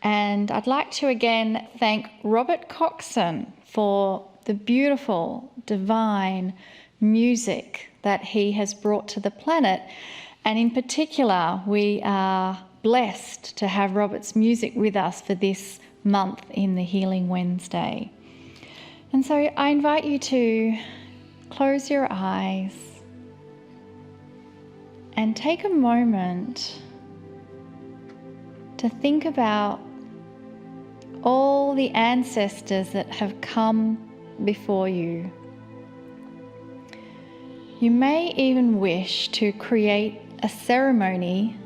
And I'd like to again thank Robert Coxon for the beautiful, divine music that he has brought to the planet. And in particular, we are blessed to have Robert's music with us for this month in the Healing Wednesday. And so I invite you to close your eyes and take a moment to think about all the ancestors that have come before you. You may even wish to create a ceremony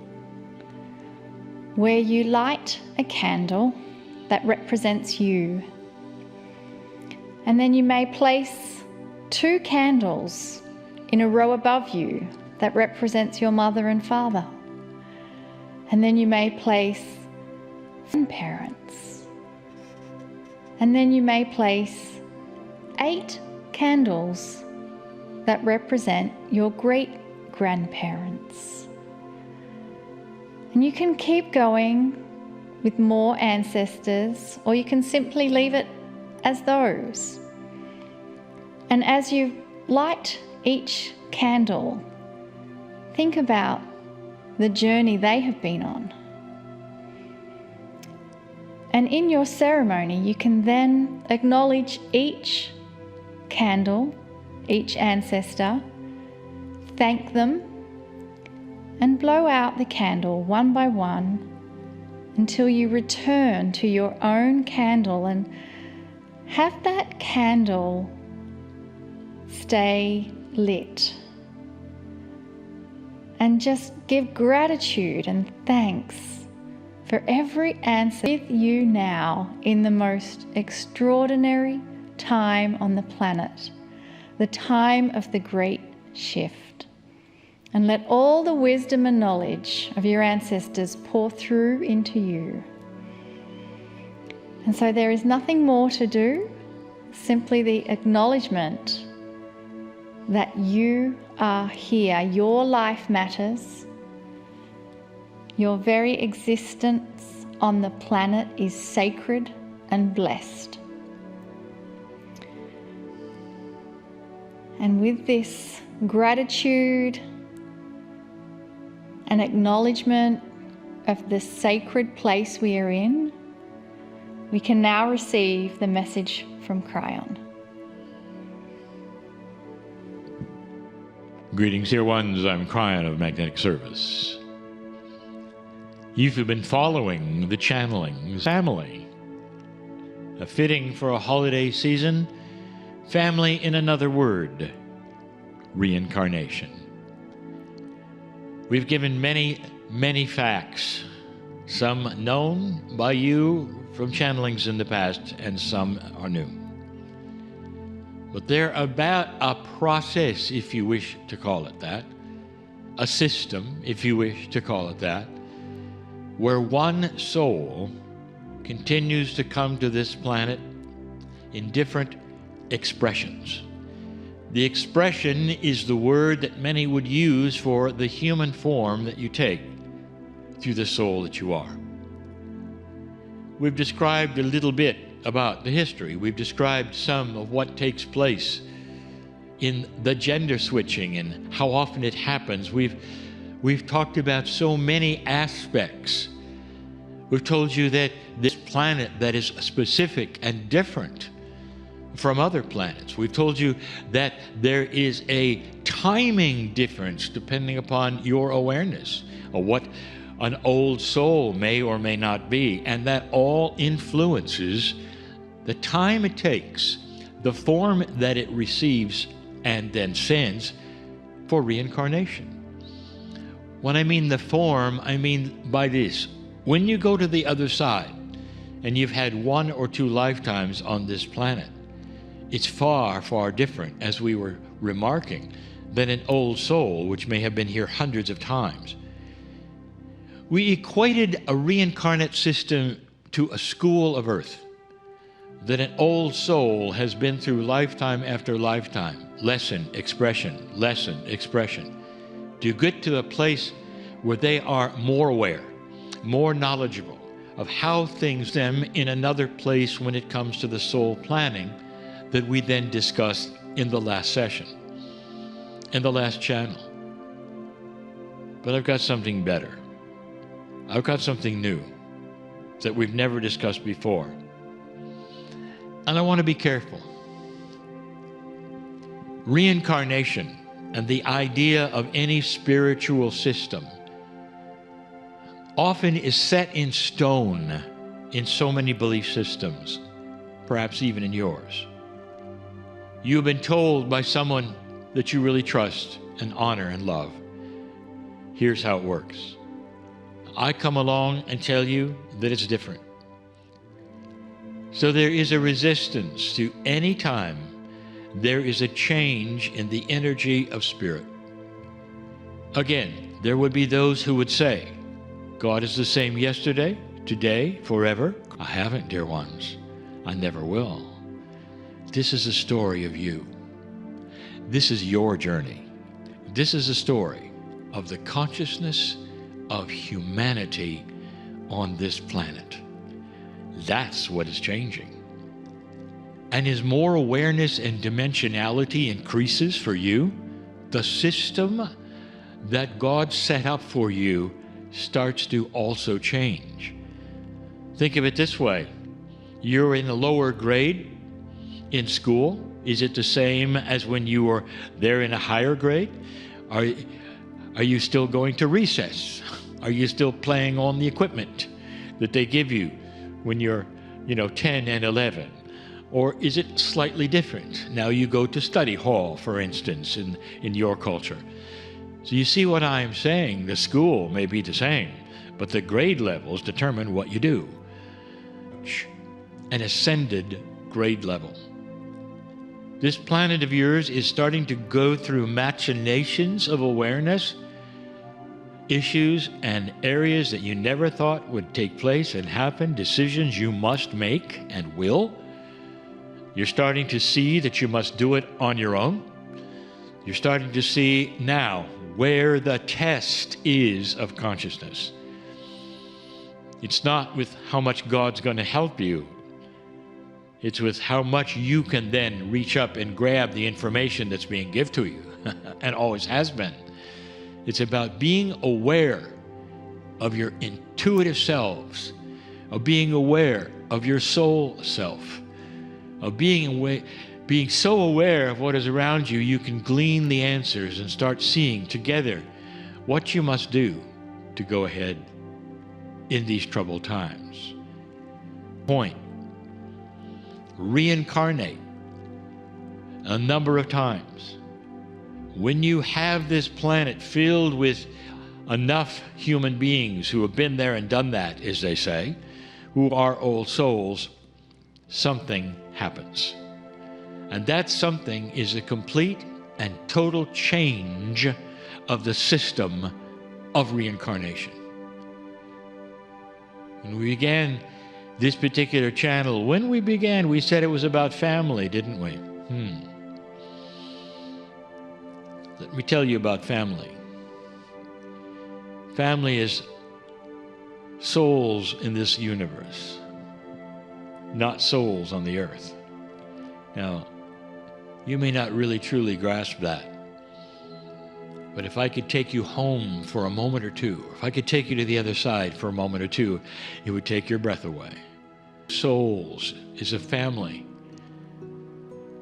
where you light a candle that represents you. And then you may place 2 candles in a row above you that represents your mother and father. And then you may place grandparents. And then you may place 8 candles that represent your great-grandparents. And you can keep going with more ancestors, or you can simply leave it as those. And as you light each candle, think about the journey they have been on. And in your ceremony, you can then acknowledge each candle, each ancestor, thank them, and blow out the candle one by one until you return to your own candle and have that candle stay lit. And just give gratitude and thanks for every ancestor with you now in the most extraordinary time on the planet, the time of the great shift. And let all the wisdom and knowledge of your ancestors pour through into you. And so there is nothing more to do, simply the acknowledgement that you are here, your life matters, your very existence on the planet is sacred and blessed. And with this gratitude and acknowledgement of the sacred place we are in, we can now receive the message from Kryon. Greetings, dear ones. I'm Kryon of Magnetic Service. You've been following the channeling family. A fitting for a holiday season, family in another word, reincarnation. We've given many, many facts, some known by you from channelings in the past and some are new. But they're about a process, if you wish to call it that, a system, if you wish to call it that, where one soul continues to come to this planet in different expressions. The expression is the word that many would use for the human form that you take through the soul that you are. We've described a little bit about the history. We've described some of what takes place in the gender switching and how often it happens. We've talked about so many aspects. We've told you that this planet that is specific and different from other planets. We've told you that there is a timing difference depending upon your awareness of what an old soul may or may not be, and that all influences the time it takes, the form that it receives and then sends for reincarnation. When I mean the form, I mean by this. When you go to the other side and you've had 1 or 2 lifetimes on this planet, it's far, far different, as we were remarking, than an old soul which may have been here hundreds of times. We equated a reincarnate system to a school of earth, that an old soul has been through lifetime after lifetime, lesson, expression, to get to a place where they are more aware, more knowledgeable of how things them in another place when it comes to the soul planning that we then discussed in the last session, in the last channel. But I've got something better. I've got something new that we've never discussed before. And I want to be careful. Reincarnation and the idea of any spiritual system often is set in stone in so many belief systems, perhaps even in yours. You've been told by someone that you really trust and honor and love, here's how it works. I come along and tell you that it's different. So there is a resistance to any time there is a change in the energy of spirit. Again, there would be those who would say, God is the same yesterday, today, forever. I haven't, dear ones. I never will. This is a story of you. This is your journey. This is a story of the consciousness of humanity on this planet. That's what is changing. And as more awareness and dimensionality increases for you, the system that God set up for you starts to also change. Think of it this way. You're in a lower grade in school. Is it the same as when you were there in a higher grade? Are you still going to recess? Are you still playing on the equipment that they give you when you're, 10 and 11? Or is it slightly different? Now you go to study hall, for instance, in your culture. So you see what I'm saying? The school may be the same, but the grade levels determine what you do. An ascended grade level. This planet of yours is starting to go through machinations of awareness, issues and areas that you never thought would take place and happen, decisions you must make and will. You're starting to see that you must do it on your own. You're starting to see now where the test is of consciousness. It's not with how much God's going to help you. It's with how much you can then reach up and grab the information that's being given to you, and always has been. It's about being aware of your intuitive selves, of being aware of your soul self, of being so aware of what is around you, you can glean the answers and start seeing together what you must do to go ahead in these troubled times. Point. Reincarnate a number of times. When you have this planet filled with enough human beings who have been there and done that, as they say, who are old souls, something happens. And that something is a complete and total change of the system of reincarnation. When we began this particular channel, when we began, we said it was about family, didn't we? Let me tell you about family. Family is souls in this universe, not souls on the earth. Now, you may not really truly grasp that, but if I could take you home for a moment or two, if I could take you to the other side for a moment or two, it would take your breath away. Souls is a family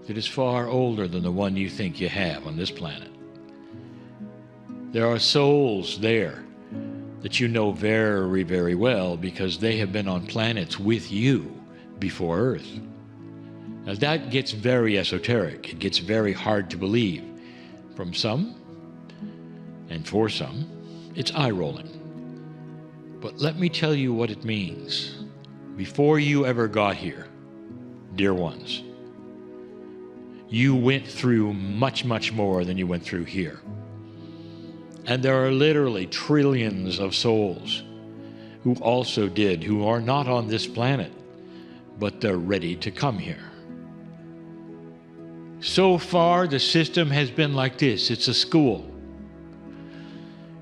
that is far older than the one you think you have on this planet. There are souls there that you know very, very well because they have been on planets with you before Earth. Now that gets very esoteric. It gets very hard to believe. From some, and for some, it's eye-rolling. But let me tell you what it means. Before you ever got here, dear ones, you went through much, much more than you went through here. And there are literally trillions of souls who also did, who are not on this planet, but they're ready to come here. So far, the system has been like this. It's a school.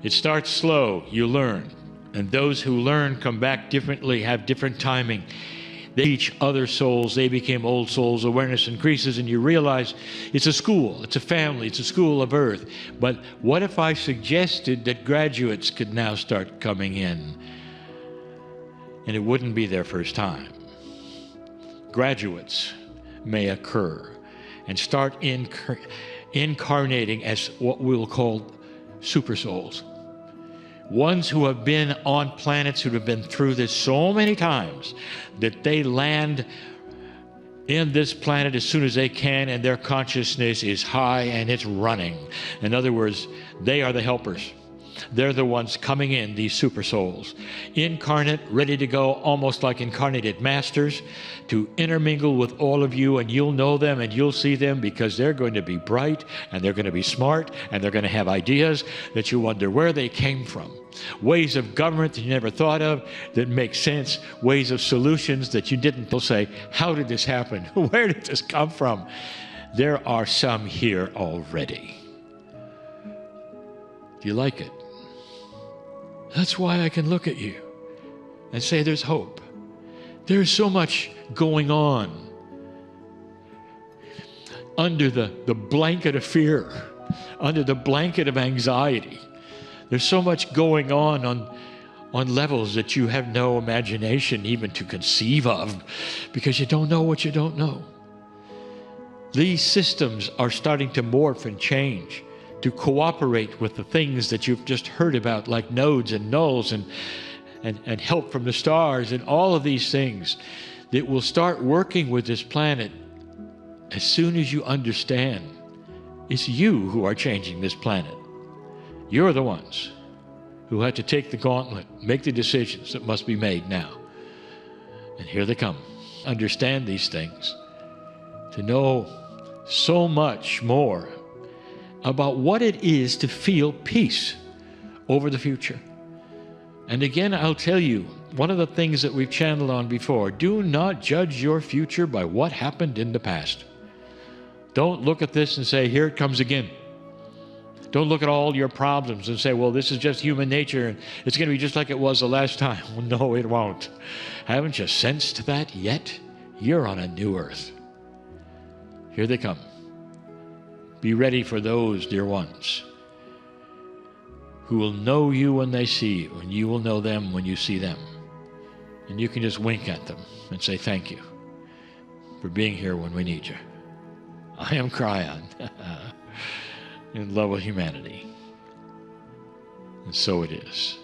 It starts slow, you learn, And those who learn come back differently, have different timing. They teach other souls. They became old souls. Awareness increases, and you realize it's a school, it's a family, it's a school of earth. But what if I suggested that graduates could now start coming in? And it wouldn't be their first time. Graduates may occur and start incarnating as what we'll call super souls. Ones who have been on planets, who have been through this so many times that they land in this planet as soon as they can, and their consciousness is high and it's running. In other words, they are the helpers. They're the ones coming in, these super souls, incarnate, ready to go, almost like incarnated masters, to intermingle with all of you, and you'll know them and you'll see them, because they're going to be bright and they're going to be smart and they're going to have ideas that you wonder where they came from. Ways of government that you never thought of that make sense, ways of solutions that you didn't say, how did this happen? Where did this come from? There are some here already. Do you like it? That's why I can look at you and say there's hope. There's so much going on under the blanket of fear, under the blanket of anxiety. There's so much going on levels that you have no imagination even to conceive of, because you don't know what you don't know. These systems are starting to morph and change to cooperate with the things that you've just heard about, like nodes and nulls and help from the stars and all of these things that will start working with this planet as soon as you understand it's you who are changing this planet. You're the ones who have to take the gauntlet, make the decisions that must be made now. And here they come. Understand these things, to know so much more about what it is to feel peace over the future. And again, I'll tell you, one of the things that we've channeled on before, do not judge your future by what happened in the past. Don't look at this and say, here it comes again. Don't look at all your problems and say, well, this is just human nature and it's going to be just like it was the last time. Well, no, it won't. Haven't you sensed that yet? You're on a new earth. Here they come. Be ready for those, dear ones, who will know you when they see you, and you will know them when you see them. And you can just wink at them and say thank you for being here when we need you. I am Kryon, in love with humanity. And so it is.